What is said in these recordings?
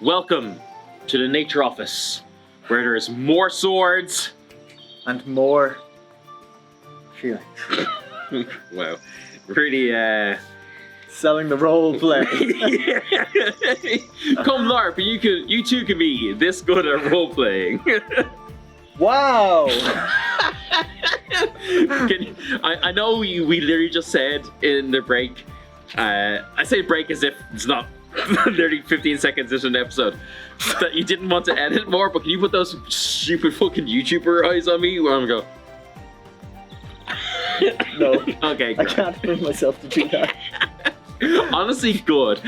Welcome to the nature office, where there's more swords and more feelings. Wow, really selling the role play. Come LARP, you too can be this good at role playing. Wow. I know we literally just said in the break. I say break as if it's not literally 15 seconds into an episode that you didn't want to edit more, but can you put those stupid fucking YouTuber eyes on me where I'm going? No. Okay, I great. can't bring myself to do that. Honestly, good.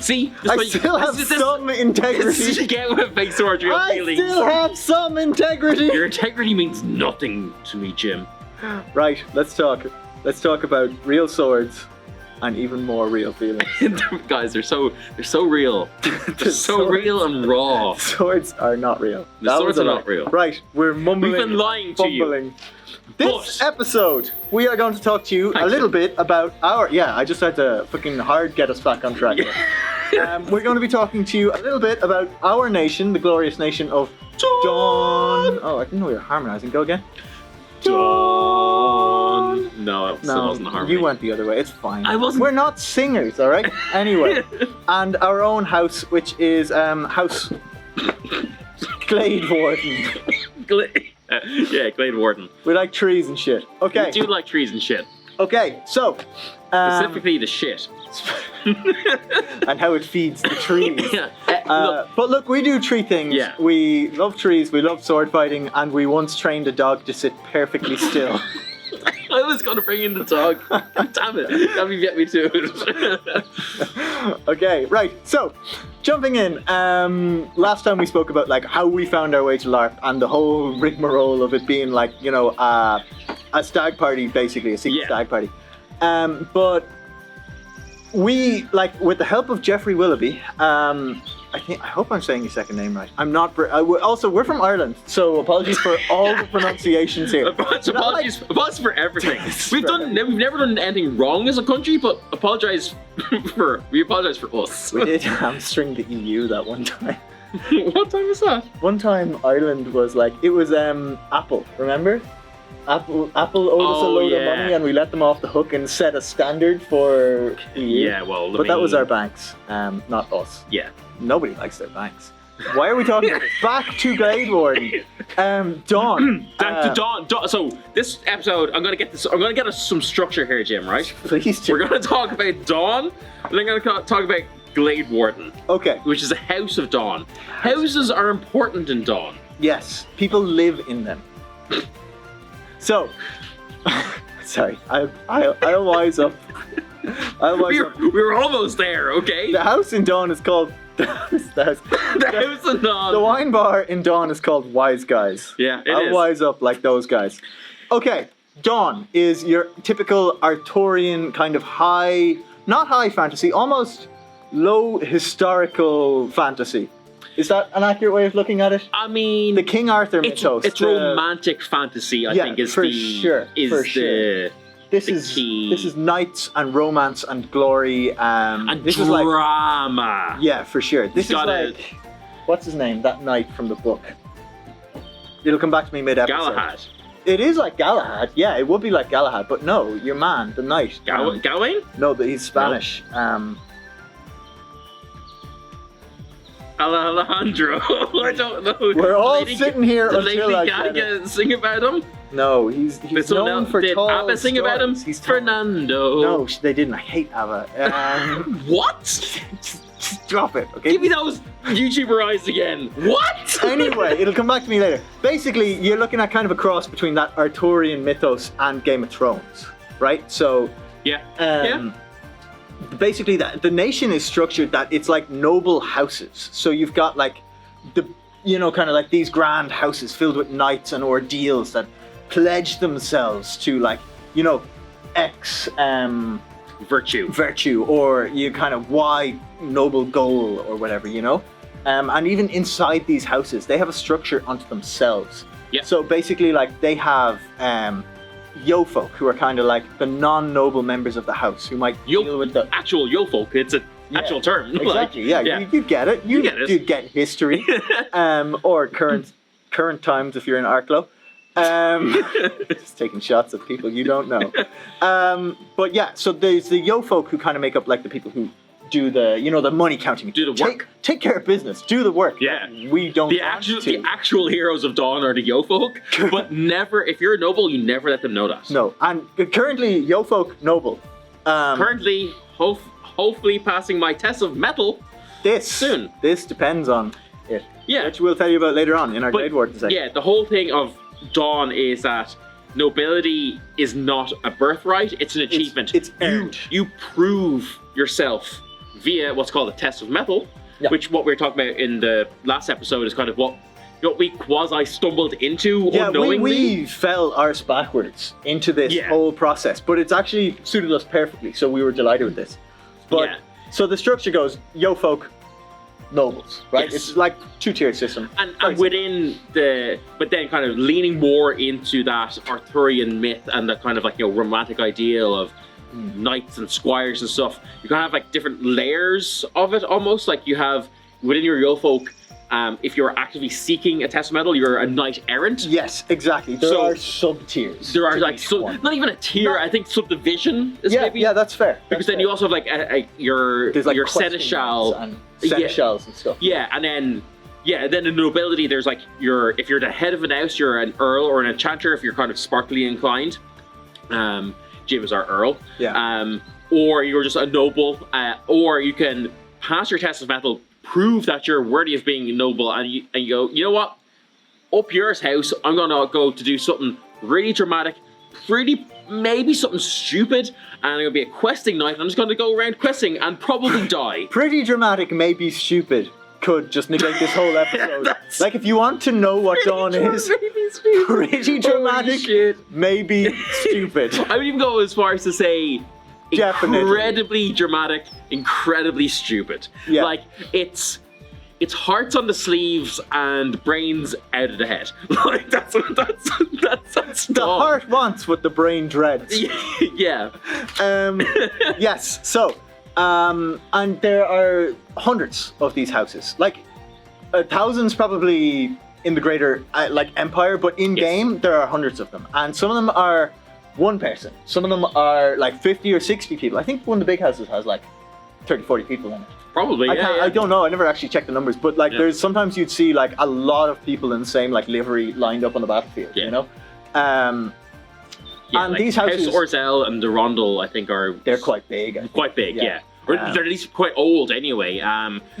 See, I still have some integrity. This is get with fake sword real I feelings. still have some integrity. Your integrity means nothing to me, Jim. Right, let's talk. Let's talk about real swords and even more real feelings. Guys, they're so real. They're so real and raw. Swords are not real. The swords are not real. Right, we're mumbling. We've been lying to you. fumbling. This episode, we are going to talk to you a little bit about our... Yeah, I just had to fucking hard get us back on track. We're going to be talking to you a little bit about our nation, the glorious nation of Dawn. Oh, I didn't know we were harmonizing. Go again. Dawn. No, it still wasn't harmony. You went the other way. It's fine. I wasn't. We're not singers, all right? Anyway, and our own house, which is House Gladewarden. Yeah, Gladewarden. We like trees and shit. Okay. We do like trees and shit. Okay, so Specifically the shit. and how it feeds the trees. Yeah. But look, we do tree things. Yeah. We love trees, we love sword fighting, and we once trained a dog to sit perfectly still. I was going to bring in the dog. Damn it. That would get me to it. Okay, right. So, jumping in. Last time we spoke about like how we found our way to LARP and the whole rigmarole of it being like, you know, a stag party, basically, a secret stag party. But we, like, with the help of Jeffrey Willoughby, I hope I'm saying your second name right. I'm not. Also, we're from Ireland, so apologies for all the pronunciations here. Apologies for everything. We've never done anything wrong as a country, but we apologize for us. We did hamstring the EU that one time. What time was that? One time Ireland was like, it was Apple, remember? Apple owed us a load of money and we let them off the hook and set a standard for the EU. Yeah, well, but that was our banks, not us. Yeah. Nobody likes their banks. Why are we talking about this? Back to Gladewarden. Dawn. Back to Dawn. So this episode, I'm gonna get us some structure here, Jim. Right? Please, Jim. We're gonna talk about Dawn, and then I'm gonna talk about Gladewarden. Okay. Which is a house of Dawn. Houses are important in Dawn. Yes, people live in them. So, sorry, I'll wise up. We were almost there, okay? The house in Dawn is called the house in Dawn. The wine bar in Dawn is called Wise Guys. Yeah, I'll wise up like those guys. Okay, Dawn is your typical Arthurian kind of not high fantasy, almost low historical fantasy. Is that an accurate way of looking at it? I mean, the King Arthur mythos. It's romantic fantasy, I think, is for the sure. This is knights and romance and glory. And this drama. Is like, yeah, for sure. This is like, what's his name? That knight from the book. It'll come back to me mid-episode. Galahad. It is like Galahad. Yeah, it would be like Galahad, but no, your man, the knight. Gawain? No, he's Spanish. No. Alejandro. I don't know. We're all sitting here until Lady Gaga sing about him? No, he's known for tall Did ABBA sing about him? He's Fernando. No, they didn't. I hate ABBA. What? Just drop it, okay? Give me those YouTuber eyes again. What? Anyway, it'll come back to me later. Basically, you're looking at kind of a cross between that Arthurian mythos and Game of Thrones, right? So, basically, the nation is structured that it's like noble houses. So you've got like kind of like these grand houses filled with knights and ordeals that pledge themselves to like, X virtue, or you kind of Y noble goal or whatever, and even inside these houses, they have a structure unto themselves. Yeah. So basically, like they have yo folk who are kind of like the non-noble members of the house who might deal with the actual yo folk. It's a actual term. Exactly. You get it. You get history, or current times if you're in Arklow. Just taking shots at people you don't know. But yeah, so there's the yo folk who kind of make up like the people who do the money counting. Do the work. Take care of business. Do the work. Yeah. We don't. The actual heroes of Dawn are the yo folk, but never. If you're a noble, you never let them know that. No, and currently yo folk noble. Currently, hopefully passing my test of metal. Soon. This depends on it. Yeah. Which we'll tell you about later on in our Gladewarden section. Yeah, the whole thing of Dawn is that nobility is not a birthright, it's an achievement. It's earned. You prove yourself via what's called a test of metal, which what we were talking about in the last episode is kind of what we quasi-stumbled into unknowingly. We fell arse backwards into this whole process, but it's actually suited us perfectly, so we were delighted with this. But so the structure goes, yo folk, nobles, right? Yes. It's like 2-tier system. And within but then kind of leaning more into that Arthurian myth and the kind of like, romantic ideal of knights and squires and stuff, you kind of have like different layers of it almost. Like you have within your yo folk, if you're actively seeking a test of metal, you're a knight errant. Yes, exactly. There are sub-tiers. There are like not even a tier. I think subdivision is maybe. Yeah, that's fair. Because then you also have like your seneschal and seneschals and stuff. Yeah, and then then in nobility, there's like if you're the head of an house, you're an earl or an enchanter. If you're kind of sparkly inclined, Jim is our earl. Yeah. Or you're just a noble, or you can pass your test of metal, prove that you're worthy of being a noble, and you go, you know what? Up yours house, I'm gonna go to do something really dramatic, maybe something stupid, and I'm gonna be a questing knight. I'm just gonna go around questing and probably die. Pretty dramatic, maybe stupid. Could just negate this whole episode. Like, if you want to know what Dawn is, pretty dramatic, maybe stupid. I would even go as far as to say incredibly dramatic, incredibly stupid. Yeah. Like, it's hearts on the sleeves and brains out of the head. Like, that's the heart wants what the brain dreads. Yeah. Yes. So, and there are hundreds of these houses, like thousands probably in the greater empire, but in game there are hundreds of them, and some of them are one person, some of them are like 50 or 60 people. I think one of the big houses has like 30-40 people in it. Probably. I don't know, I never actually checked the numbers, but like there's sometimes you'd see like a lot of people in the same like livery lined up on the battlefield, you know. And like these houses, House Orzel and the Rondel, I think they're quite big. Quite big, yeah. Or they're at least quite old anyway.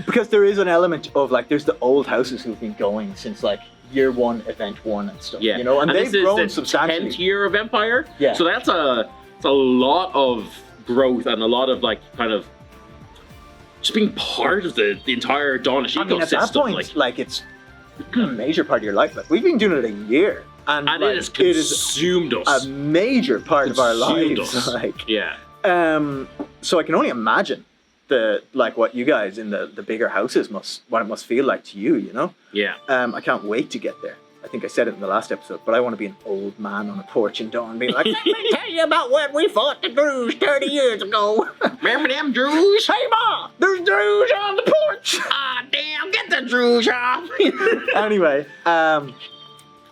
Because there is an element of like, there's the old houses who've been going since like year one, event one, and stuff. Yeah, you know, and they've grown substantially. 10th year of Empire. Yeah. So that's a lot of growth and a lot of like kind of just being part of the entire Dawnish ecosystem. I mean, at that point, like it's a major part of your life. Like we've been doing it a year. And like, it has consumed us. A major part of our lives. Like, yeah. So I can only imagine what you guys in the bigger houses what it must feel like to you, you know? Yeah. I can't wait to get there. I think I said it in the last episode, but I want to be an old man on a porch in Dawn being like, let me tell you about when we fought the Druze 30 years ago. Remember them Druze? Hey Ma, there's Druze on the porch. Ah, damn, get the Druze off. Anyway,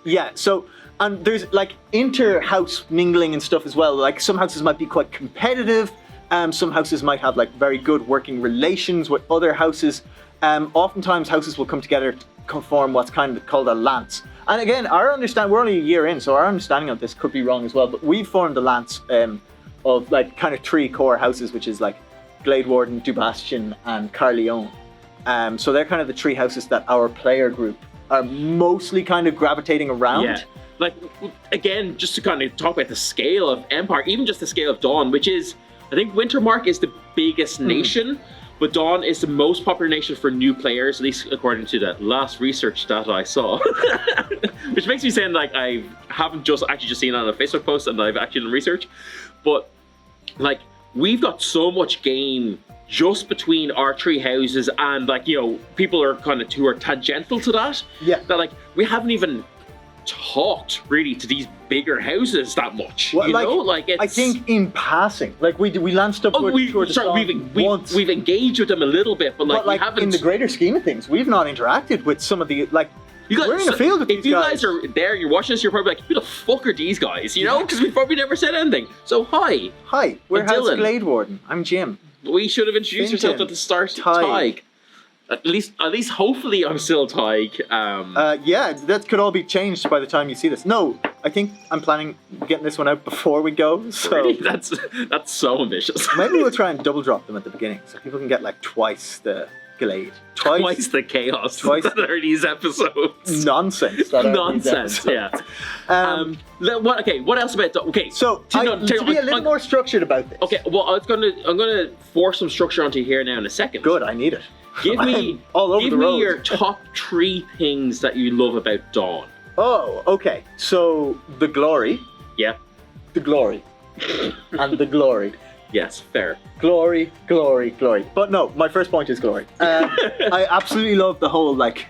yeah, so, and there's like inter-house mingling and stuff as well. Like some houses might be quite competitive. Some houses might have like very good working relations with other houses. Oftentimes houses will come together to form what's kind of called a lance. And again, we're only a year in, so our understanding of this could be wrong as well, but we've formed a lance of like kind of 3 core houses, which is like Gladewarden, Dubastion, and Carleone. So they're kind of the 3 houses that our player group are mostly kind of gravitating around. Yeah. Like, again, just to kind of talk about the scale of Empire, even just the scale of Dawn, which is, I think Wintermark is the biggest nation, but Dawn is the most popular nation for new players, at least according to the last research data I saw. Which makes me sound like I haven't just seen it on a Facebook post and I've actually done research. But, like, we've got so much gain just between our 3 houses and, like, you know, people are kind of who are tangential to that. Yeah. That, like, we haven't even talked really to these bigger houses that much. Well, you like, know, like it's. I think in passing, like we lanced up we've engaged with them a little bit, but like, we haven't. In the greater scheme of things, we've not interacted with some of the like. You guys, we're in a field with if these you guys. guys are there, you're watching this, you're probably like, who the fuck are these guys? You know, because we've probably never said anything. So hi, we're I'm House Dylan. Gladewarden. I'm Jim. We should have introduced Fintan. ourselves at the start. Tig. At least, hopefully, I'm still Tig. Yeah, that could all be changed by the time you see this. No, I think I'm planning getting this one out before we go. So really? That's so ambitious. maybe we'll try and double drop them at the beginning, so people can get like twice the Glade, twice the chaos that are these episodes. Nonsense. Nonsense. Yeah. What else about? Okay. So to be a little more structured about this. Okay. Well, I'm gonna force some structure onto you here now in a second. Good. I need it. Give me your top 3 things that you love about Dawn. Oh, okay. So the glory. Yeah. The glory. And the glory. Yes, fair. Glory, glory, glory. But no, my first point is glory. I absolutely love the whole, like,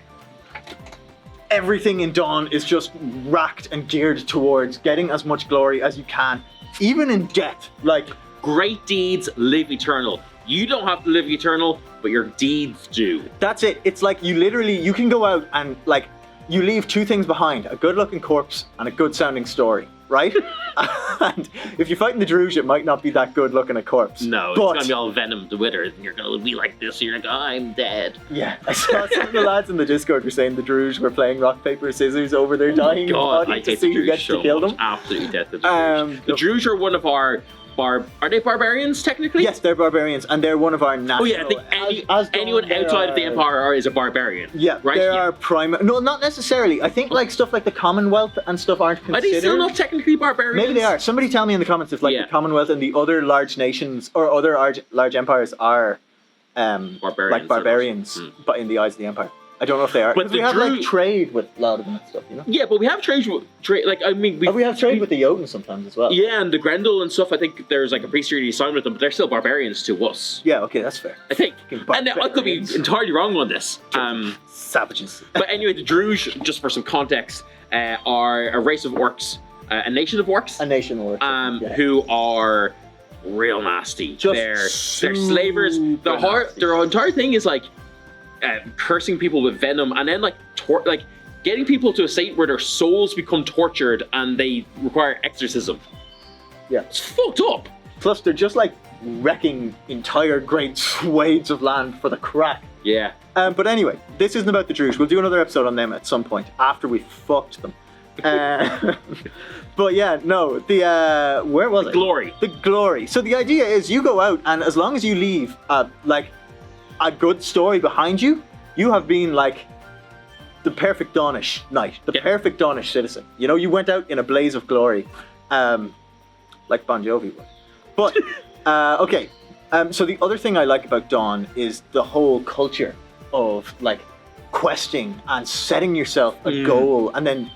everything in Dawn is just racked and geared towards getting as much glory as you can, even in death. Like, great deeds live eternal. You don't have to live eternal, but your deeds do. That's it. It's like you can go out and, like, you leave 2 things behind, a good-looking corpse and a good-sounding story, right? And if you're fighting the Druge, it might not be that good-looking a corpse. No, it's going to be all venomed with it, and you're going to be like this, and you're like, I'm dead. Yeah, I saw some of the lads in the Discord were saying the Druge were playing rock, paper, scissors over their dying body to see who gets to kill them. Absolutely death the Druge. The Druge are one of our... Are they barbarians, technically? Yes, they're barbarians, and they're one of our national... Oh yeah, I think anyone outside of the Empire is a barbarian. Yeah, right? They are primary... No, not necessarily. I think like stuff like the Commonwealth and stuff aren't considered... Are they still not technically barbarians? Maybe they are. Somebody tell me in the comments if like the Commonwealth and the other large nations or other large empires are barbarians, but in the eyes of the Empire. I don't know if they are. But we have like trade with a lot of them and stuff, you know? Yeah, but we have trade. Like I mean, we have trade with the Jotun sometimes as well. Yeah, and the Grendel and stuff. I think there's like a priestly sign with them, but they're still barbarians to us. Yeah, okay, that's fair. I think, and I could be entirely wrong on this. Savages. But anyway, the Druge, just for some context, are a race of orcs, a nation of orcs. A nation of orcs. Who are real nasty. They're slavers. Their entire thing is like. Cursing people with venom, and then like getting people to a state where their souls become tortured and they require exorcism. Yeah, it's fucked up. Plus, they're just like wrecking entire great swathes of land for the crack. Yeah. But anyway, this isn't about the Druge. We'll do another episode on them at some point after we fucked them. But yeah, no. Where was it? Glory. The glory. So the idea is, you go out, and as long as you leave, like. A good story behind you, you have been like the perfect Dawnish knight, the perfect Dawnish citizen. You know, you went out in a blaze of glory, like Bon Jovi would. But okay, so the other thing I like about Dawn is the whole culture of like questing and setting yourself a goal and then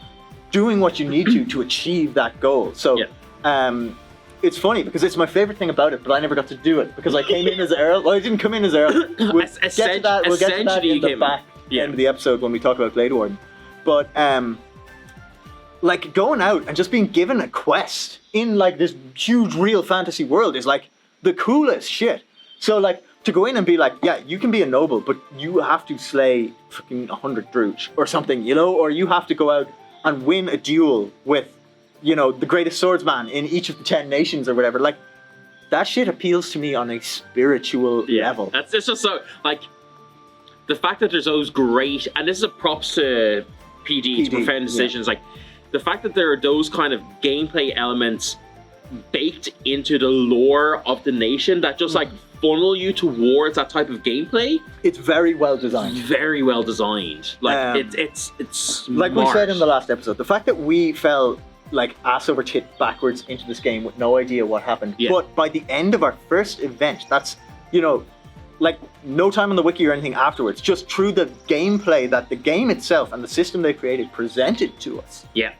doing what you need to achieve that goal. So. It's funny because it's my favorite thing about it, but I never got to do it because I came in as Earl. Well, I didn't come in as Earl. We'll get to that in the back end of the episode when we talk about Gladewarden. But like going out and just being given a quest in like this huge real fantasy world is like the coolest shit. So like to go in and be like, yeah, you can be a noble, but you have to slay fucking 100 Druge or something, you know, or you have to go out and win a duel with. You know, the greatest swordsman in each of the 10 nations or whatever. Like, that shit appeals to me on a spiritual level. It's just so, like, the fact that there's those great, and this is a props to PD to Profound Decisions, like, the fact that there are those kind of gameplay elements baked into the lore of the nation that just, like, funnel you towards that type of gameplay. It's very well designed. Very well designed. Like, it's smart. Like we said in the last episode, the fact that we fell like ass over tit backwards into this game with no idea what happened. Yeah. But by the end of our first event, that's, you know, like no time on the wiki or anything afterwards, just through the gameplay that the game itself and the system they created presented to us. Yeah.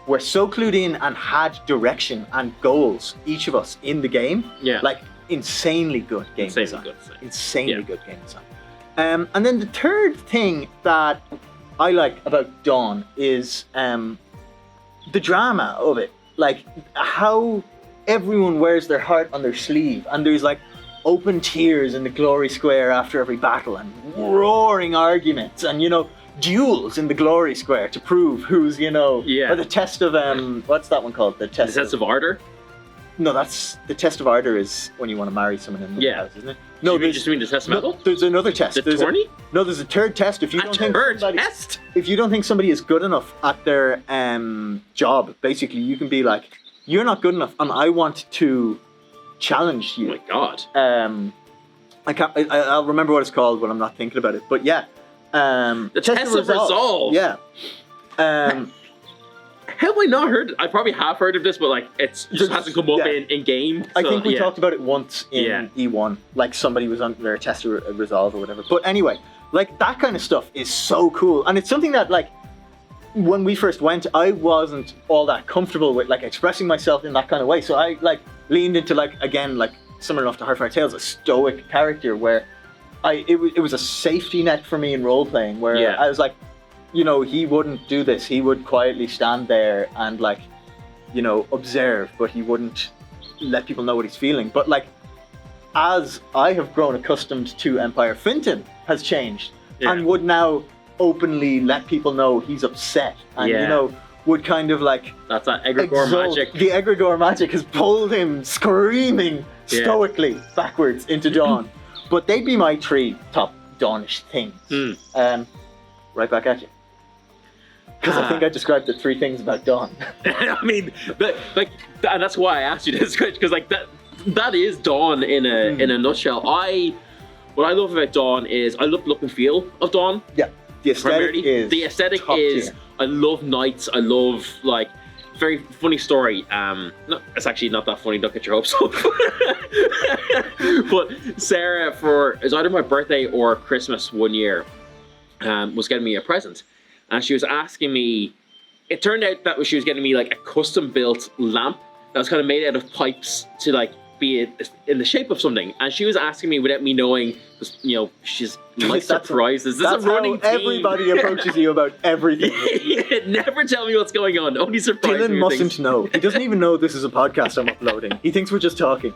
We're so clued in and had direction and goals, each of us in the game. Yeah. Like insanely good game design. Insanely good game design. And then the third thing that I like about Dawn is the drama of it. Like how everyone wears their heart on their sleeve, and there's like open tears in the glory square after every battle, and roaring arguments, and duels in the glory square to prove who's or the test of what's that one called? The test of ardor. No, that's the test of ardor is when you want to marry someone in the house, isn't it? No, you just mean the test of metal? There's another test. The tourney? There's a third test. If you don't think somebody is good enough at their job, basically you can be like, you're not good enough, and I want to challenge you. Oh my god. I'll remember what it's called when I'm not thinking about it. But yeah, the test of resolve. Yeah. Have I not heard? I probably have heard of this, but like it just hasn't come up in game. So, I think we talked about it once in E1, like somebody was on their test of resolve or whatever. But anyway, like that kind of stuff is so cool, and it's something that like when we first went, I wasn't all that comfortable with like expressing myself in that kind of way. So I like leaned into like again like similar enough to Hearthfire Tales, a stoic character where it was a safety net for me in role playing, where I was like, he wouldn't do this. He would quietly stand there and like, observe, but he wouldn't let people know what he's feeling. But like, as I have grown accustomed to Empire, Finton has changed and would now openly let people know he's upset and would kind of like that's that egregore magic. The egregore magic has pulled him screaming stoically backwards into Dawn. But they'd be my 3 top Dawnish things. Right back at you. Because I think I described the 3 things about Dawn. I mean, and that's why I asked you this, because like that is Dawn in a nutshell. What I love about Dawn is I love the look and feel of Dawn. Yeah, the aesthetic is I love knights. I love like very funny story. It's actually not that funny. Don't get your hopes up. But Sarah, for it was either my birthday or Christmas one year, was getting me a present. And she was asking me, it turned out that she was getting me like a custom built lamp that was kind of made out of pipes to like be in the shape of something. And she was asking me without me knowing, because she's like surprises. This is a running theme. Everybody approaches you about everything. Never tell me what's going on. Only surprise me. Dylan mustn't know. He doesn't even know this is a podcast I'm uploading. He thinks we're just talking.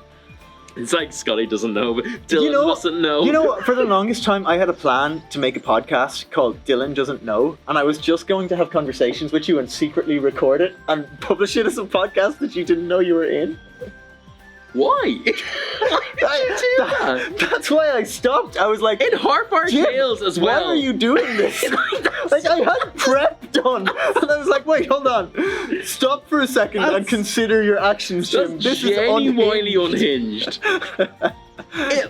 It's like Scully doesn't know, but Dylan mustn't know. For the longest time, I had a plan to make a podcast called Dylan Doesn't Know, and I was just going to have conversations with you and secretly record it and publish it as a podcast that you didn't know you were in. Why? Why did you do that? That's why I stopped. I was like, in Hearthfire Tales as well. Why are you doing this? Like I had prep done, and I was like, wait, hold on, stop for a second and consider your actions, Jim. This is genuinely unhinged.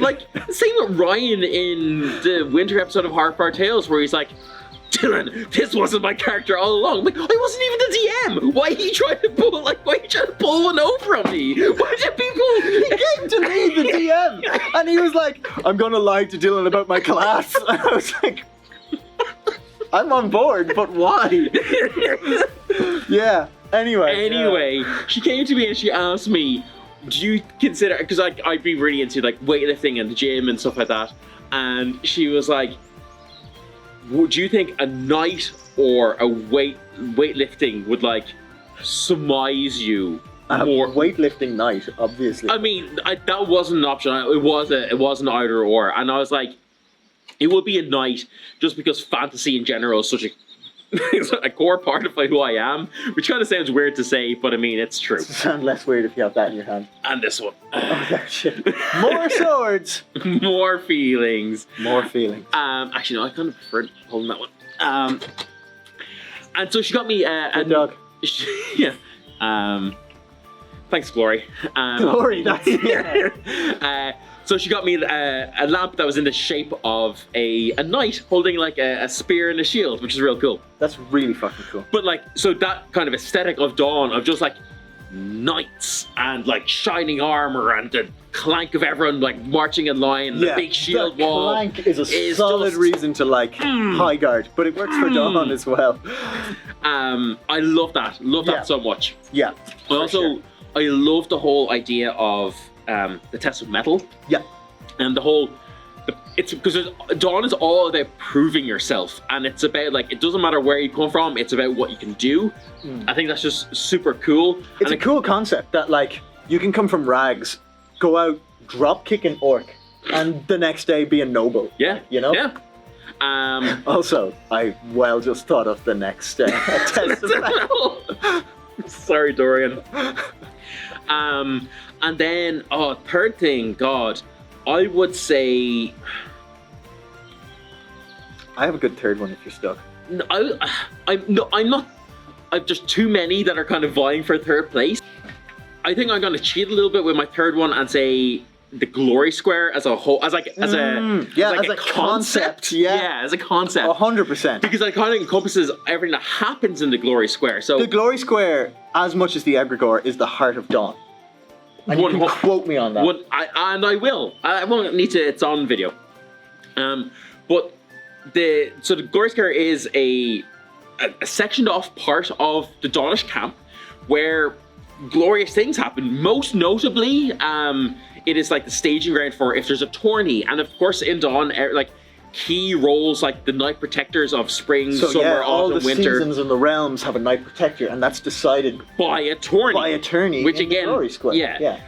Like same with Ryan in the winter episode of Hearthfire Tales, where he's like, Dylan, this wasn't my character all along. I'm like, I wasn't even the DM. Why are you trying to pull one over on me? Why did people? He came to me, the DM, and he was like, I'm gonna lie to Dylan about my class. And I was like, I'm on board, but why? Yeah. Anyway, she came to me and she asked me, do you consider, because I'd be really into like weightlifting and the gym and stuff like that, and she was like, would you think a knight or a weightlifting would like surmise you more? Weightlifting knight, obviously. I mean, that wasn't an option. It was an either or, and I was like, it would be a knight just because fantasy in general is such a core part of who I am, which kind of sounds weird to say, but I mean it's true. It sounds less weird if you have that in your hand. And this one. Oh shit! More swords. More feelings. Actually, no, I kind of preferred holding that one. And so she got me a dog. Yeah. Thanks, Glory. Glory. That's so she got me a lamp that was in the shape of a knight holding like a spear and a shield, which is real cool. That's really fucking cool. But like, so that kind of aesthetic of Dawn, of just like knights and like shining armor and the clank of everyone like marching in line, the big shield wall. Clank is a solid reason to like high guard, but it works for Dawn as well. I love that. Love that so much. Yeah. But also, I love the whole idea of the test of metal. Yeah. And the whole, it's because Dawn is all about proving yourself, and it's about like it doesn't matter where you come from, it's about what you can do. I think that's just super cool. It's a cool concept that like you can come from rags, go out, drop kick an orc, and the next day be a noble. Yeah, you know. Yeah. Also, I just thought of the next test of that. Sorry, Dorian. And then third thing, God, I would say. I have a good third one if you're stuck. No, I'm not. I've just too many that are kind of vying for third place. I think I'm gonna cheat a little bit with my third one and say the glory square as a whole, as a concept. Yeah, as a concept. 100%. Because it kind of encompasses everything that happens in the glory square. So the glory square, as much as the egregore, is the heart of Dawn. And you can quote me on that. I will. I won't need to. It's on video. But the glory square is a sectioned off part of the Dawnish camp where glorious things happen. Most notably, it is like the staging ground for if there's a tourney, and of course in Dawn, like key roles like the Night Protectors of spring, summer, all autumn, the winter. seasons and the realms have a Night Protector, and that's decided by a tourney. Which in again, the glory square. Yeah.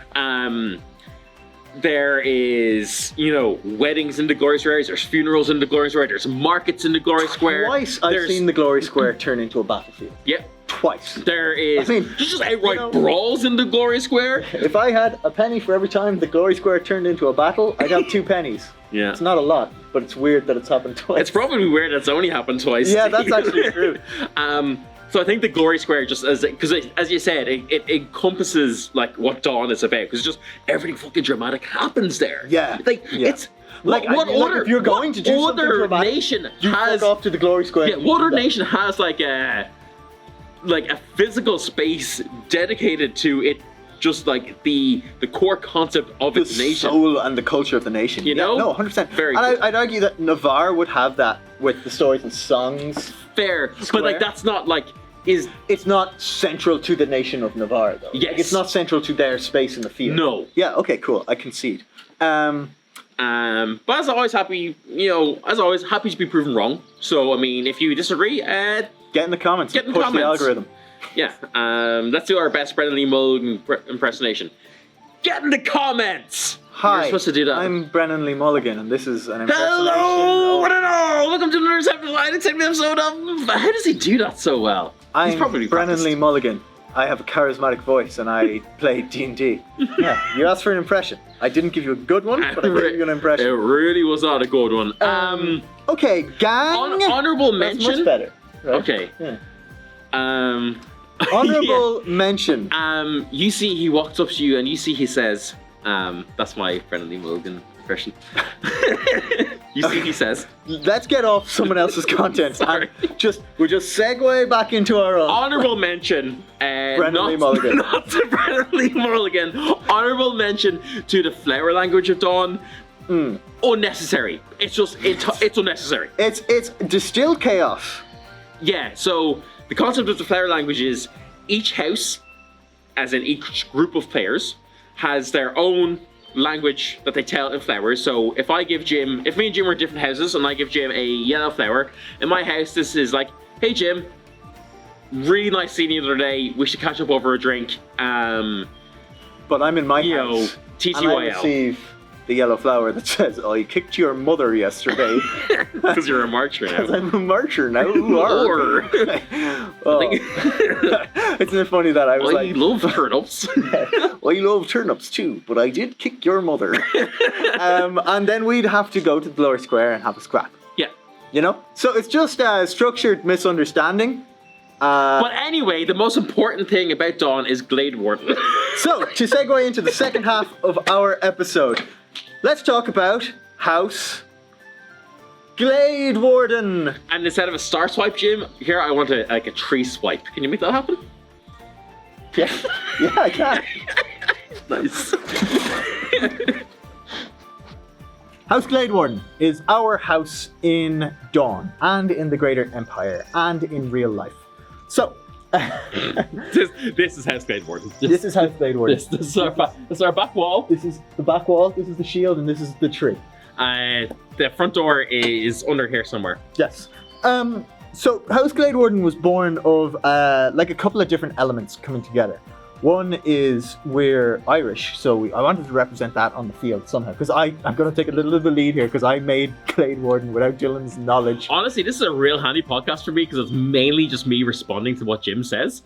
There is, weddings in the glory square. There's funerals in the glory square. There's markets in the glory square. Twice I've seen the glory square turn into a battlefield. Yep. Twice. There is just outright brawls in the glory square. If I had a penny for every time the glory square turned into a battle, I'd have 2 pennies. Yeah. It's not a lot, but it's weird that it's happened twice. It's probably weird that it's only happened twice. Yeah, that's actually true. So I think the glory square just because as you said, it encompasses like what Dawn is about, because just everything fucking dramatic happens there. Yeah. It's like what other if you're going to do something dramatic, nation you has fuck off to the glory square. Yeah, what other nation has like a physical space dedicated to it, just like the core concept of its nation, the soul and the culture of the nation. You know, no, 100%. Very. And cool. I'd argue that Navarre would have that with the stories and songs. Fair, square. but like that's not like it's not central to the nation of Navarre though. Yes. Like, it's not central to their space in the field. No. Yeah. Okay. Cool. I concede. But as always, happy to be proven wrong. So I mean, if you disagree, get in the comments. Get in the comments. The algorithm. Yeah. Let's do our best Brennan Lee Mulligan impersonation. Get in the comments. Hi. You're supposed to do that. I'm Brennan Lee Mulligan, and this is an impersonation. Hello, what and welcome to another episode of. How does he do that so well? I'm He's probably Brennan practiced. Lee Mulligan. I have a charismatic voice, and I play D&D. Yeah, you asked for an impression. I didn't give you a good one, but I gave you an impression. It really was not a good one. Okay, gang. Honorable That's mention. much better. Right? Okay. Yeah. Honorable mention. You see, he walks up to you, and you see, he says, "That's my Brennan Lee Mulligan impression." You see, he says, "Let's get off someone else's content." Sorry. And we'll just segue back into our own. Honorable mention. Brennan Lee Mulligan. Not to Brennan Lee Mulligan. Honorable mention to the flower language of Dawn. Unnecessary. It's just it's unnecessary. It's distilled chaos. Yeah. So the concept of the flower language is each house, as in each group of players, has their own language that they tell in flowers. So if me and Jim are in different houses and I give Jim a yellow flower, in my house this is like, "Hey Jim, really nice seeing you the other day. We should catch up over a drink." But I'm in my house. TTYL. And I receive the yellow flower that says, "I kicked your mother yesterday." Because you're a marcher now. Because I'm a marcher now. Or. Isn't it funny that I was I love turnips. I love turnips too, but I did kick your mother. And then we'd have to go to the glory square and have a scrap. Yeah. You know? So it's just a structured misunderstanding. But anyway, the most important thing about Dawn is Gladewarden. So, to segue into the second half of our episode, let's talk about House Gladewarden. And instead of a star swipe, Jim, here I want a tree swipe. Can you make that happen? Yeah, I can. Nice. House Gladewarden is our house in Dawn, and in the Greater Empire, and in real life. So, this is House Gladewarden. This is House Gladewarden. This is our back wall. This is the back wall, this is the shield, and this is the tree. The front door is under here somewhere. Yes. So House Gladewarden was born of like a couple of different elements coming together. One is we're Irish, so I wanted to represent that on the field somehow. Because I'm going to take a little bit of the lead here, because I made Gladewarden without Dylan's knowledge. Honestly, this is a real handy podcast for me, because it's mainly just me responding to what Jim says.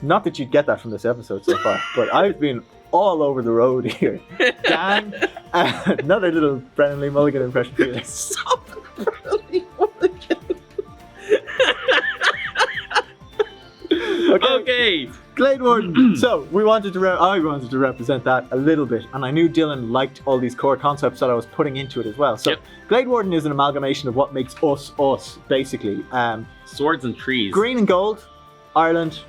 Not that you'd get that from this episode so far, but I've been all over the road here. Dan, another little Brennan Lee Mulligan impression for you. Stop Brennan Lee Mulligan. Okay. Gladewarden. So I wanted to represent that a little bit, and I knew Dylan liked all these core concepts that I was putting into it as well. So Gladewarden is an amalgamation of what makes us, basically. Swords and trees. Green and gold, Ireland,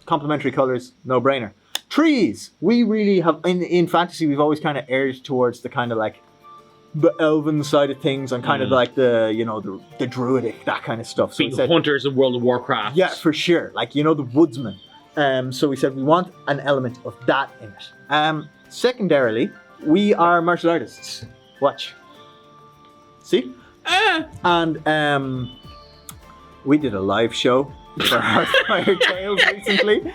complementary colours, no brainer. Trees. We really have in fantasy. We've always kind of erred towards the kind of like the elven side of things, and kind of like the the druidic, that kind of stuff. So being hunters in World of Warcraft. Yeah, for sure. Like the woodsman. So we said we want an element of that in it. Secondarily, we are martial artists. Watch. See? And we did a live show for Hearthfire Tales recently,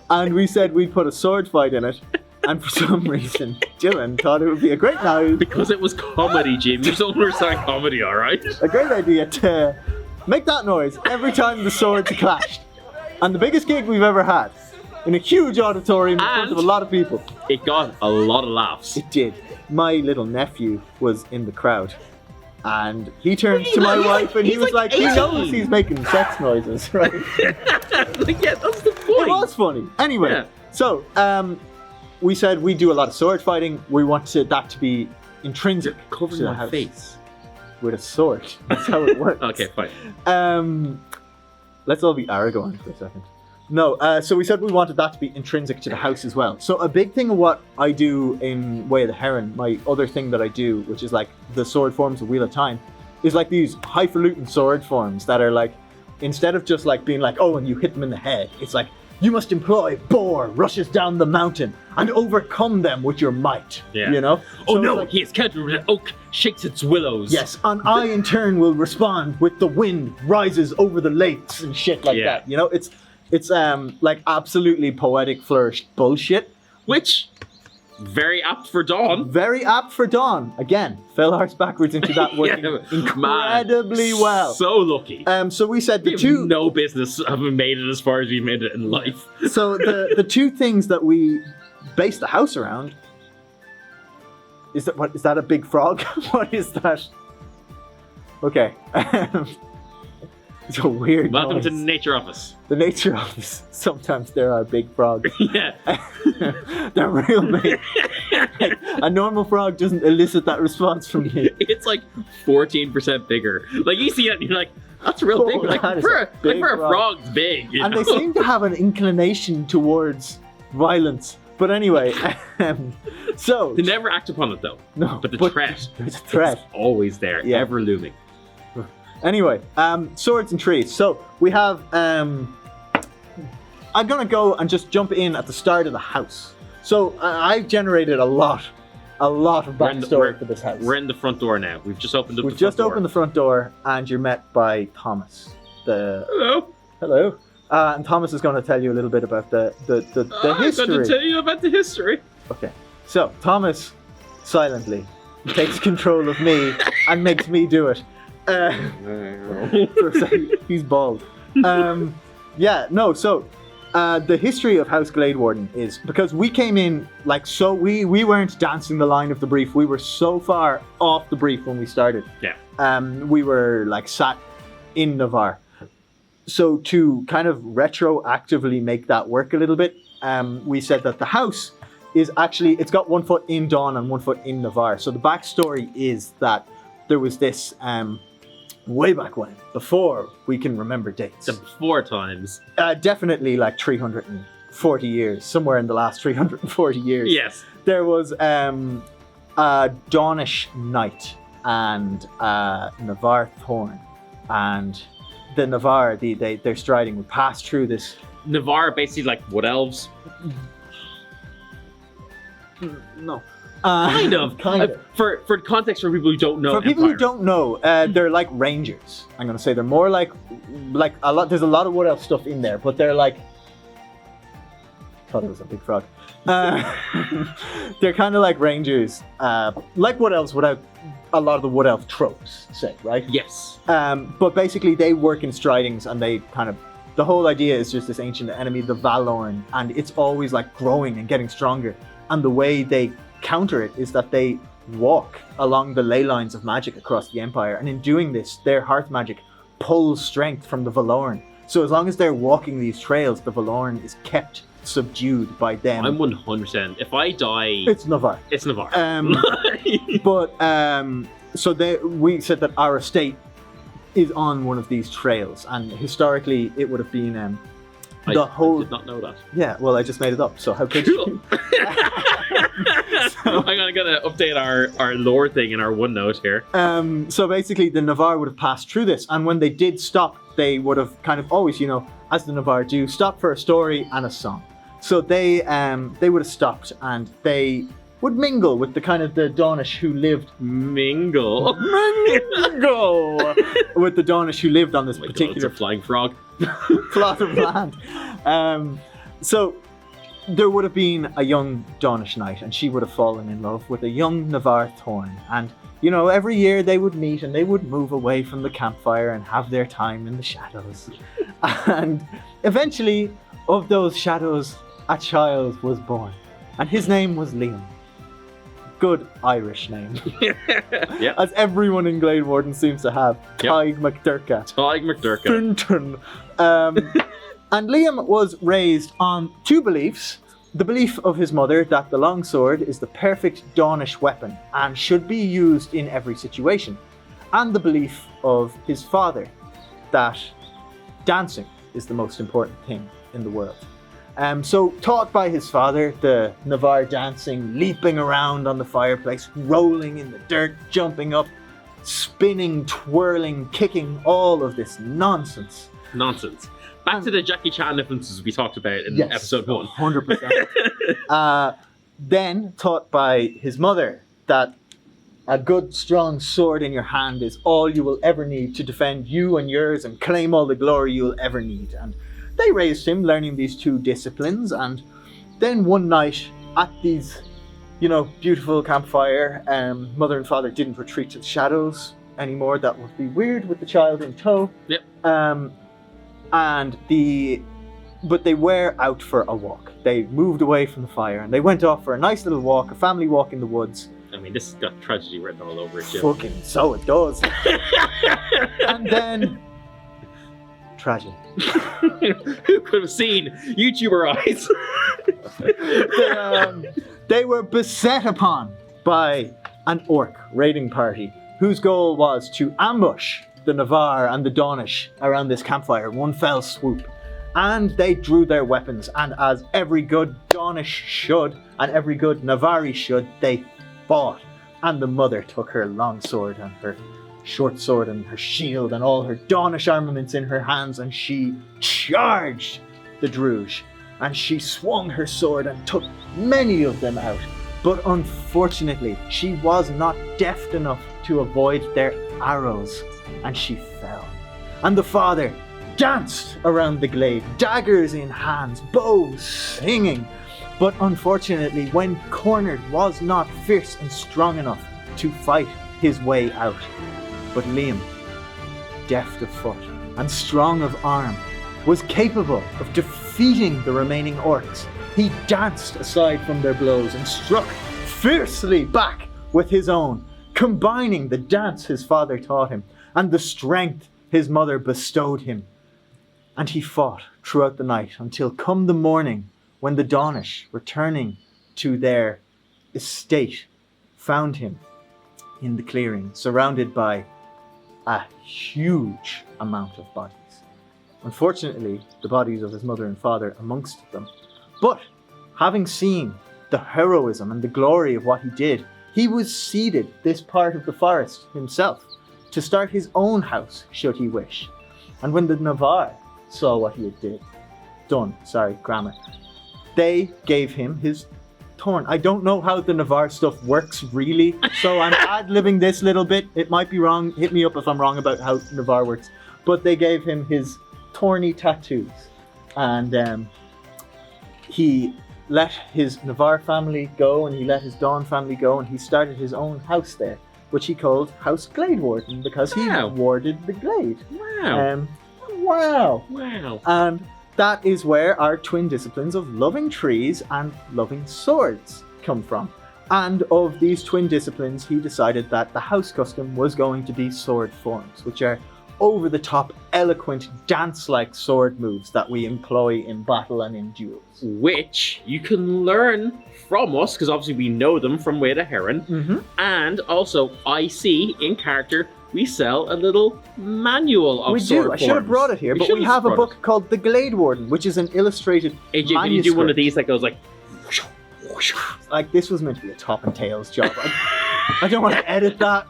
and we said we'd put a sword fight in it. And for some reason, Dylan thought it would be a great noise. Because it was comedy, Jim. You don't understand comedy, alright? A great idea to make that noise every time the swords clashed. And the biggest gig we've ever had, in a huge auditorium in front of a lot of people. It got a lot of laughs. It did. My little nephew was in the crowd, and he turned to my wife and he was like, he knows he's making sex noises, right? Yeah, that's the point. It was funny. Anyway, so we said we do a lot of sword fighting. We wanted that to be intrinsic. Covering my face with a sword. That's how it works. Okay, fine. Let's all be Aragorn for a second. No, so we said we wanted that to be intrinsic to the house as well. So a big thing of what I do in Way of the Heron, my other thing that I do, which is like the sword forms of Wheel of Time, is like these highfalutin sword forms that are like, instead of just like being like, oh, and you hit them in the head, it's like, you must employ boar rushes down the mountain and overcome them with your might. Yeah. So no, like, he is countered with an oak shakes its willows. Yes, and I in turn will respond with the wind rises over the lakes and shit like that. It's like absolutely poetic flourished bullshit. Which, very apt for Dawn. Very apt for Dawn. Again, fell hearts backwards into that working incredibly well. So lucky. So we said we have no business having made it as far as we made it in life. So the two things that we base the house around is that a big frog? What is that? Okay. It's a weird Welcome noise. to the nature office. The nature office. Sometimes there are big frogs. Yeah. They're real big. Like, a normal frog doesn't elicit that response from you. It's like 14% bigger. Like you see it and you're like, that's real big. Like for a frog, it's big. And they seem to have an inclination towards violence. But anyway, so... They never act upon it though. No. But the threat. There's a threat. Is always there. Yeah. Ever looming. Anyway, swords and trees. So we have, I'm gonna go and just jump in at the start of the house. So I've generated a lot of backstory for this house. We're in the front door now. We've just opened the front door, and you're met by Thomas. Hello. Hello. And Thomas is going to tell you a little bit about the history. I'm going to tell you about the history. Okay. So Thomas silently takes control of me and makes me do it. He's bald. So the history of House Gladewarden is because we came in we weren't dancing the line of the brief. We were so far off the brief when we started. Yeah. We were sat in Navarre. So to kind of retroactively make that work a little bit, we said that the house is actually, it's got 1 foot in Dawn and 1 foot in Navarre. So the backstory is that there was this way back when, before we can remember dates. The before times. Definitely 340 years, somewhere in the last 340 years. Yes. There was a Dawnish knight and Navarre Thorn, and the Navarre, they're striding, would pass through this. Navarre basically like wood elves. No. Kind of. For context for people who don't know. For people who don't know, they're like rangers. I'm gonna say they're more like a lot. There's a lot of Wood Elf stuff in there, but they're like. Thought it was a big frog. They're kind of like rangers, like Wood Elves without a lot of the Wood Elf tropes, say, right? Yes. But basically, they work in stridings, and they kind of. The whole idea is just this ancient enemy, the Valorn, and it's always like growing and getting stronger. And the way they counter it is that they walk along the ley lines of magic across the Empire, and in doing this, their hearth magic pulls strength from the Valorn. So as long as they're walking these trails, the Valorn is kept subdued by them. I'm 100%. If I die, it's Navarre. It's Navarre. So we said that our estate is on one of these trails, and historically it would have been I did not know that. Yeah, well, I just made it up, so how could you? I'm gonna update our lore thing in our OneNote here. So basically, the Navarre would have passed through this, and when they did stop, they would have kind of always, as the Navarre do, stop for a story and a song. So they would have stopped, and they would mingle with the Dawnish who lived. Mingle with the Dawnish who lived on this particular God, it's a flying frog. plot of land. So there would have been a young Dawnish knight, and she would have fallen in love with a young Navarre Thorn. And every year they would meet, and they would move away from the campfire and have their time in the shadows. And eventually, of those shadows, a child was born, and his name was Liam. Good Irish name. Yep. As everyone in Gladewarden seems to have. Tig McDurka. Finton. And Liam was raised on two beliefs. The belief of his mother that the longsword is the perfect Dawnish weapon and should be used in every situation. And the belief of his father that dancing is the most important thing in the world. So taught by his father, the Navarre dancing, leaping around on the fireplace, rolling in the dirt, jumping up, spinning, twirling, kicking, all of this nonsense. Back to the Jackie Chan influences we talked about in episode 1. 100%. Then taught by his mother that a good, strong sword in your hand is all you will ever need to defend you and yours and claim all the glory you'll ever need. And they raised him learning these two disciplines, and then one night at these, beautiful campfire, mother and father didn't retreat to the shadows anymore. That would be weird with the child in tow. Yep. But they were out for a walk. They moved away from the fire, and they went off for a nice little walk, a family walk in the woods. I mean, this has got tragedy written all over it, Jim. Fucking so it does. And then tragedy. Who could have seen YouTuber eyes? They were beset upon by an orc raiding party whose goal was to ambush the Navarre and the Dawnish around this campfire, one fell swoop. And they drew their weapons, and as every good Dawnish should, and every good Navarre should, they fought. And the mother took her long sword and her short sword and her shield and all her Dawnish armaments in her hands, and she charged the Druge. And she swung her sword and took many of them out. But unfortunately, she was not deft enough to avoid their arrows, and she fell. And the father danced around the glade, daggers in hands, bows singing. But unfortunately, when cornered, was not fierce and strong enough to fight his way out. But Liam, deft of foot and strong of arm, was capable of defeating the remaining orcs. He danced aside from their blows and struck fiercely back with his own, combining the dance his father taught him and the strength his mother bestowed him. And he fought throughout the night until come the morning, when the Dawnish, returning to their estate, found him in the clearing, surrounded by a huge amount of bodies. Unfortunately, the bodies of his mother and father amongst them. But having seen the heroism and the glory of what he did, he was ceded this part of the forest himself to start his own house, should he wish. And when the Navarre saw what he had done, they gave him his torn. I don't know how the Navarre stuff works really, so I'm ad-libbing this little bit. It might be wrong. Hit me up if I'm wrong about how Navarre works. But they gave him his thorny tattoos, and he let his Navarre family go, and he let his Dawn family go, and he started his own house there, which he called House Gladewarden, because he warded the glade. Wow. Wow. And that is where our twin disciplines of loving trees and loving swords come from. And of these twin disciplines, he decided that the house custom was going to be sword forms, which are over-the-top, eloquent, dance-like sword moves that we employ in battle and in duels. Which you can learn from us, because obviously we know them from Wayoftheheron. Mm-hmm. And also, I see in character, we sell a little manual of sword We do. I forms. should have brought it here, but we have a book called The Gladewarden, which is an illustrated AJ, manuscript. can you do one of these that goes like... Like, this was meant to be a top and tails job. I don't want to edit that.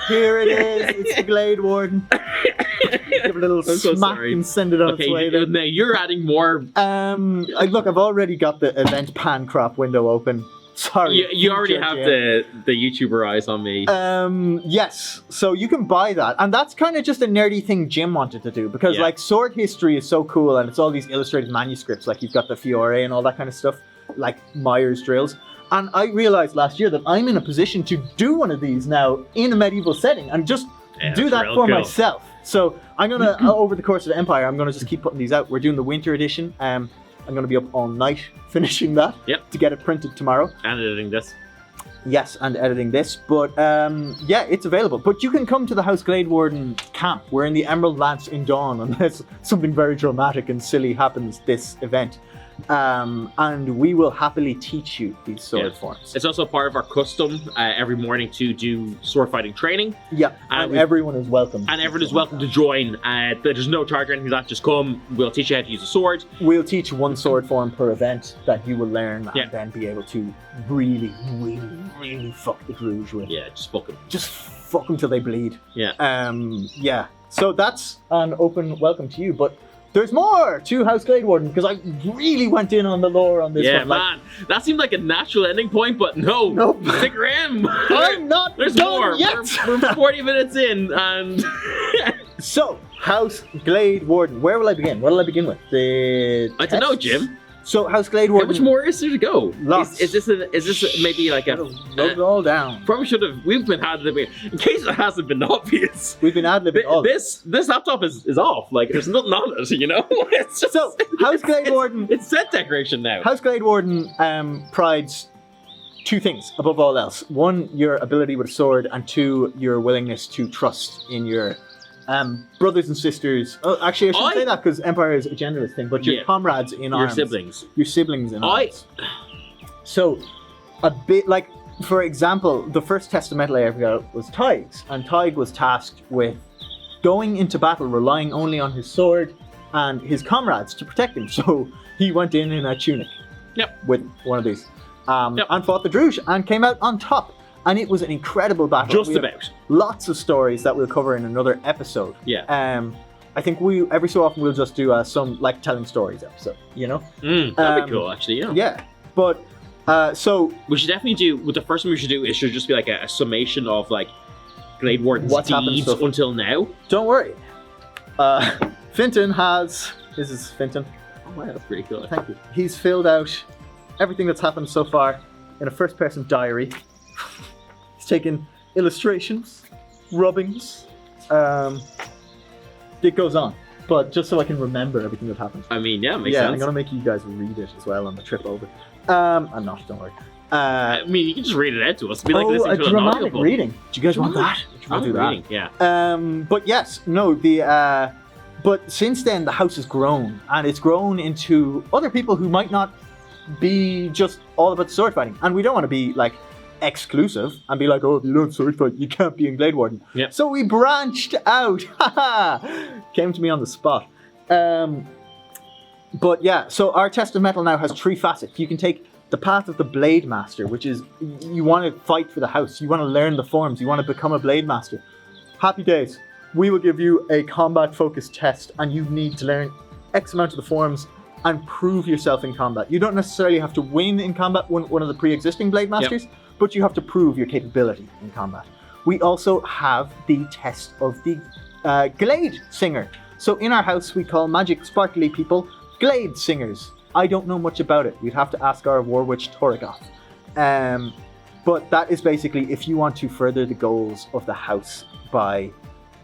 Here it is. It's the Gladewarden. Give it a little smack and send it on its way. Now you're adding more. Look, I've already got the event pan crop window open. Sorry. You already have the YouTuber eyes on me. Yes. So you can buy that. And that's kind of just a nerdy thing Jim wanted to do. Because, like, sword history is so cool. And it's all these illustrated manuscripts. Like, you've got the Fiore and all that kind of stuff. Like Myers drills. And I realized last year that I'm in a position to do one of these now in a medieval setting and just do that for myself. So I'm going to, over the course of Empire, I'm going to just keep putting these out. We're doing the winter edition. I'm going to be up all night finishing that to get it printed tomorrow. And editing this. Yes, and editing this. But yeah, it's available. But you can come to the House Gladewarden camp. We're in the Emerald Lance in Dawn unless something very dramatic and silly happens this event. And we will happily teach you these sword forms. It's also part of our custom every morning to do sword fighting training. Yeah, and everyone is welcome. And everyone is welcome to join. There's no charge or anything like that. Just come. We'll teach you how to use a sword. We'll teach one sword form per event that you will learn and then be able to really, really, really fuck the Druge with. Yeah, just fuck them. Just fuck them till they bleed. Yeah. Yeah. So that's an open welcome to you, but there's more to House Gladewarden, because I really went in on the lore on this one. Yeah, man. That seemed like a natural ending point, but no. Nope. Stick around. I'm not There's done more. Yet. We're 40 minutes in, and... So, House Gladewarden. Where will I begin? What will I begin with? I don't know, Jim. So, House Gladewarden. How much more is there to go? Lots. Is this maybe like a... Wrote it all down. Probably should have... We've been ad-libbing. In case it hasn't been obvious. We've been ad-libbing all this laptop is off. Like, there's nothing on it, you know? It's just, so, House Gladewarden... It's set decoration now. House Gladewarden prides two things above all else. One, your ability with a sword, and two, your willingness to trust in your... brothers and sisters. Oh, actually, I shouldn't say that because Empire is a genderless thing, but your comrades in arms. Your siblings. Your siblings in arms. So, a bit like, for example, the first testamental I ever got was Tig's, and Tig was tasked with going into battle relying only on his sword and his comrades to protect him. So, he went in a tunic. With one of these. And fought the Druge and came out on top. And it was an incredible battle. Just about. Lots of stories that we'll cover in another episode. Yeah. I think we every so often we'll just do some like telling stories episode. You know. That'd be cool, actually. Yeah. Yeah, but so we should definitely do. What the first one we should do is should just be like a summation of like Gladewarden's deeds until now. Don't worry. Finton has. This is Finton. Oh wow, that's pretty cool. Thank you. He's filled out everything that's happened so far in a first-person diary. Taking illustrations, rubbings. It goes on, but just so I can remember everything that happened. I mean, yeah, makes sense. I'm gonna make you guys read it as well on the trip over. I'm not. Don't worry. I mean, you can just read it out to us. It'd be like listening to a dramatic reading. Do you guys want that? I'll do that. Yeah. But yes, no. But since then, the house has grown, and it's grown into other people who might not be just all about sword fighting, and we don't want to be like exclusive and be like, oh, if you don't sword fight, you can't be in Gladewarden. Yep. So we branched out. Came to me on the spot. But yeah, so our testamental now has 3 facets. You can take the path of the Blade Master, which is you want to fight for the house, you want to learn the forms, you want to become a Blade Master. Happy days. We will give you a combat focused test, and you need to learn X amount of the forms and prove yourself in combat. You don't necessarily have to win in combat, one of the pre-existing Blade Masters, but you have to prove your capability in combat. We also have the test of the Glade Singer. So in our house, we call magic sparkly people Glade Singers. I don't know much about it. You'd have to ask our War Witch Torrigoth. But that is basically if you want to further the goals of the house by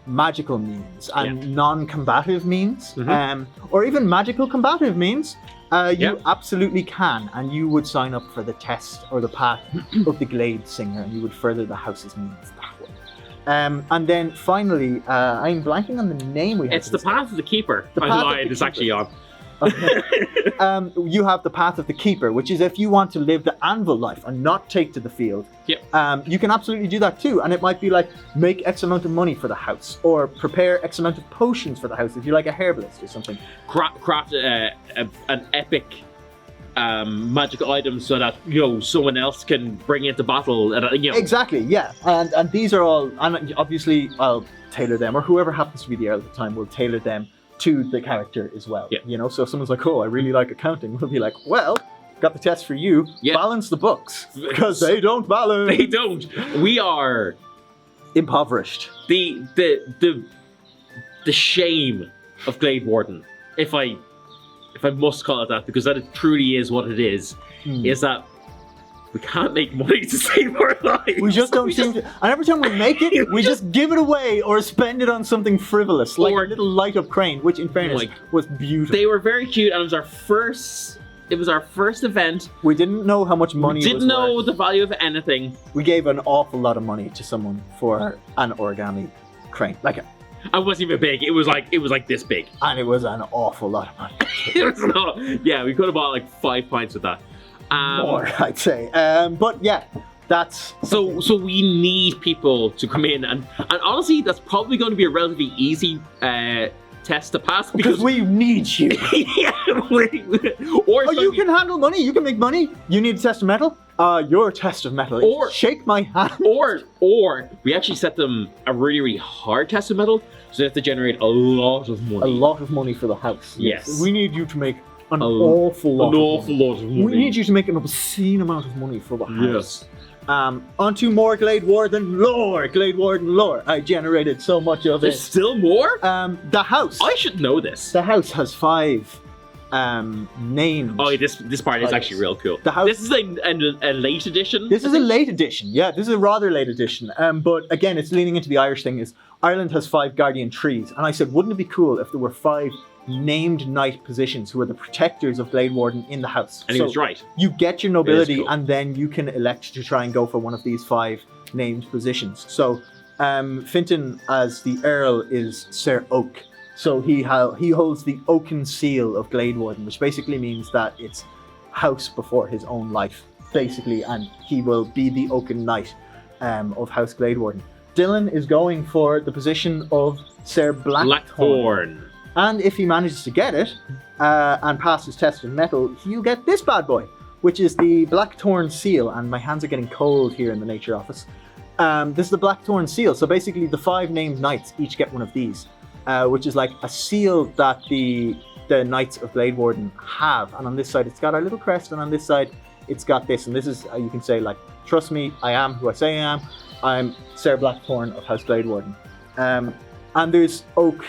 magical means and non-combative means, or even magical combative means, you absolutely can, and you would sign up for the test or the path of the Glade Singer, and you would further the house's means that way. And then finally, I'm blanking on the name we have. It's the Path of the Keeper. The I Path of lied, the it's Keeper. actually on. You have the Path of the Keeper, which is if you want to live the anvil life and not take to the field, you can absolutely do that too. And it might be like make X amount of money for the house, or prepare X amount of potions for the house if you're like a herbalist or something. Craft an epic magical item so that someone else can bring it to battle. Exactly, yeah. And these are all, and obviously I'll tailor them, or whoever happens to be the Earl at the time will tailor them to the character as well. So if someone's like, oh, I really like accounting, we'll be like, well, got the test for you. Balance the books, because they don't balance. They don't. We are impoverished. The shame of Gladewarden, if I must call it that, because that truly is what it is that we can't make money to save our lives. We just don't seem to. And every time we make it, we just give it away or spend it on something frivolous, like a little light up crane, which in fairness was beautiful. They were very cute, and it was our first event. We didn't know how much money didn't know the value of anything. We gave an awful lot of money to someone for an origami crane. I wasn't even big. It was like this big. And it was an awful lot of money. It was not. Yeah, we could have bought like 5 pints with that. More, I'd say. But yeah, that's so we need people to come in, and honestly, that's probably going to be a relatively easy test to pass because we need you. You can handle money. You can make money. You need a test of metal. Your test of metal. Or shake my hand. Or we actually set them a really, really hard test of metal, so they have to generate a lot of money. A lot of money for the house. Yes. We need you to make an awful lot of money. We need you to make an obscene amount of money for the house. Yes. Onto more Gladewarden lore. Gladewarden lore. I generated so much of There's still more? The house. I should know this. The house has 5 names. Oh, this part is actually real cool. The house. This is a late edition. This is a late edition. Yeah, this is a rather late edition. But again, it's leaning into the Irish thing. Is Ireland has 5 guardian trees, and I said, wouldn't it be cool if there were 5 named knight positions who are the protectors of Gladewarden in the house? And he was right. You get your nobility, and then you can elect to try and go for one of these 5 named positions. So Fintan, as the Earl, is Sir Oak. So he holds the Oaken Seal of Gladewarden, which basically means that it's house before his own life, basically, and he will be the Oaken Knight of House Gladewarden. Dylan is going for the position of Sir Blackthorn. And if he manages to get it and pass his test in metal, he'll get this bad boy, which is the Blackthorn Seal. And my hands are getting cold here in the nature office. This is the Blackthorn Seal. So basically the 5 named knights each get one of these, which is like a seal that the Knights of Gladewarden have. And on this side, it's got our little crest. And on this side, it's got this. And this is, you can say, like, trust me, I am who I say I am. I'm Sir Blackthorn of House Gladewarden. And there's Oak,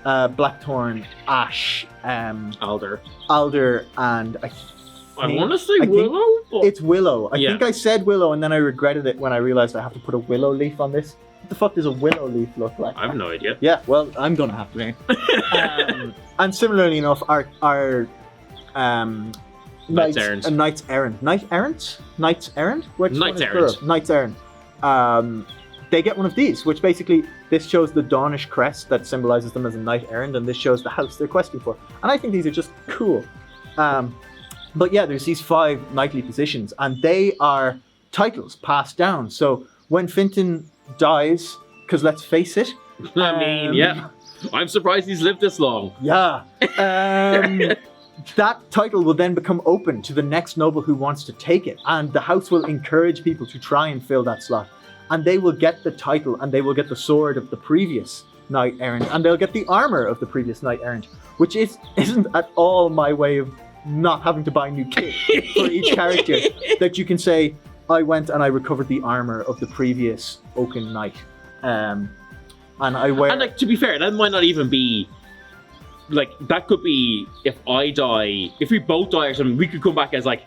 Blackthorn, Ash, Alder, and I want to say Willow. It's Willow. I think I said Willow, and then I regretted it when I realized I have to put a willow leaf on this. What the fuck does a willow leaf look like? I have no idea. Yeah, well, I'm gonna have to name. And similarly enough, our Knights Errant. Knights Errant. Knights Errant. Knights Errant. They get one of these, which basically, this shows the Dawnish crest that symbolizes them as a knight errant, and this shows the house they're questing for. And I think these are just cool. But yeah, there's these 5 knightly positions, and they are titles passed down. So when Fintan dies, because let's face it, I mean, yeah, I'm surprised he's lived this long. Yeah. That title will then become open to the next noble who wants to take it, and the house will encourage people to try and fill that slot. And they will get the title, and they will get the sword of the previous knight errant, and they'll get the armor of the previous knight errant, which isn't at all my way of not having to buy new kit for each character. That you can say, I went and I recovered the armor of the previous Oaken Knight, and I wear. And like, to be fair, that might not even be. Like, that could be if I die, if we both die or something, we could come back as like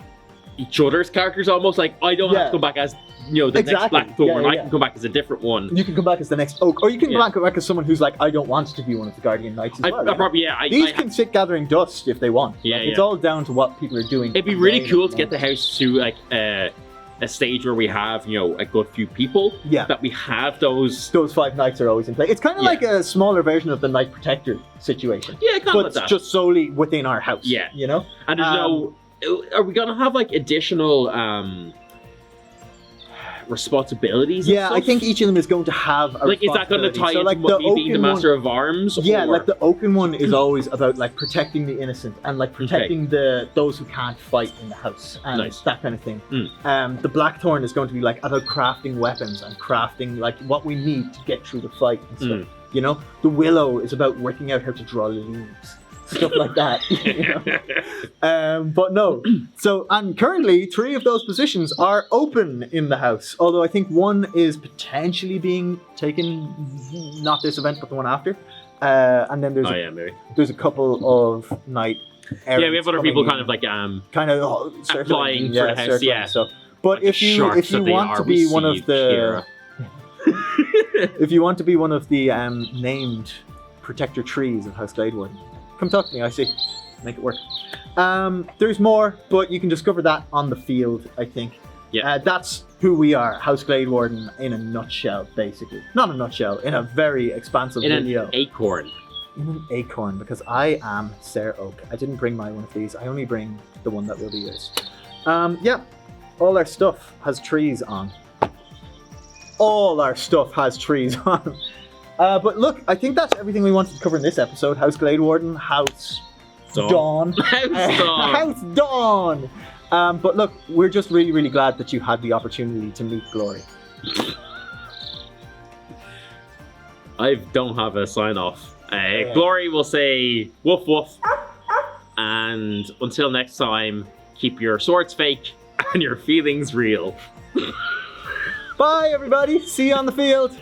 each other's characters almost. Like, I don't have to come back as, the next Blackthorn. I can come back as a different one. You can come back as the next Oak, or you can come back as someone who's like, I don't want to be one of the Guardian Knights as well. These can sit gathering dust if they want. It's all down to what people are doing. It'd be really cool to get the house to like a stage where we have, a good few people. That we have those 5 knights are always in play. It's kind of like a smaller version of the Knight Protector situation. Yeah, kind of like that. But just solely within our house. Yeah. And there's are we gonna have like additional responsibilities? I think each of them is going to have a is that going to tie into like me being the Master of Arms? Like the Oaken one is always about like protecting the innocent and like protecting those who can't fight in the house and that kind of thing. The Blackthorn is going to be like about crafting weapons and crafting like what we need to get through the fight and stuff. The Willow is about working out how to draw leaves. Stuff like that. But no. So, and currently 3 of those positions are open in the house. Although I think one is potentially being taken, not this event, but the one after. And then there's a couple of night. We have other people kind of like applying for the house. So, but if you want to be one of the if you want to be one of the named protector trees of House Gladewarden, come talk to me, I see. Make it work. There's more, but you can discover that on the field, I think. That's who we are, House Gladewarden in a nutshell, basically. Not a nutshell, in a very expansive video. In an acorn. In an acorn, because I am Sir Oak. I didn't bring my one of these, I only bring the one that will be yours. All our stuff has trees on. All our stuff has trees on. But look, I think that's everything we wanted to cover in this episode. House Gladewarden, House Dawn. House Dawn! But look, we're just really, really glad that you had the opportunity to meet Glory. I don't have a sign-off. Glory will say woof woof. And until next time, keep your swords fake and your feelings real. Bye, everybody. See you on the field.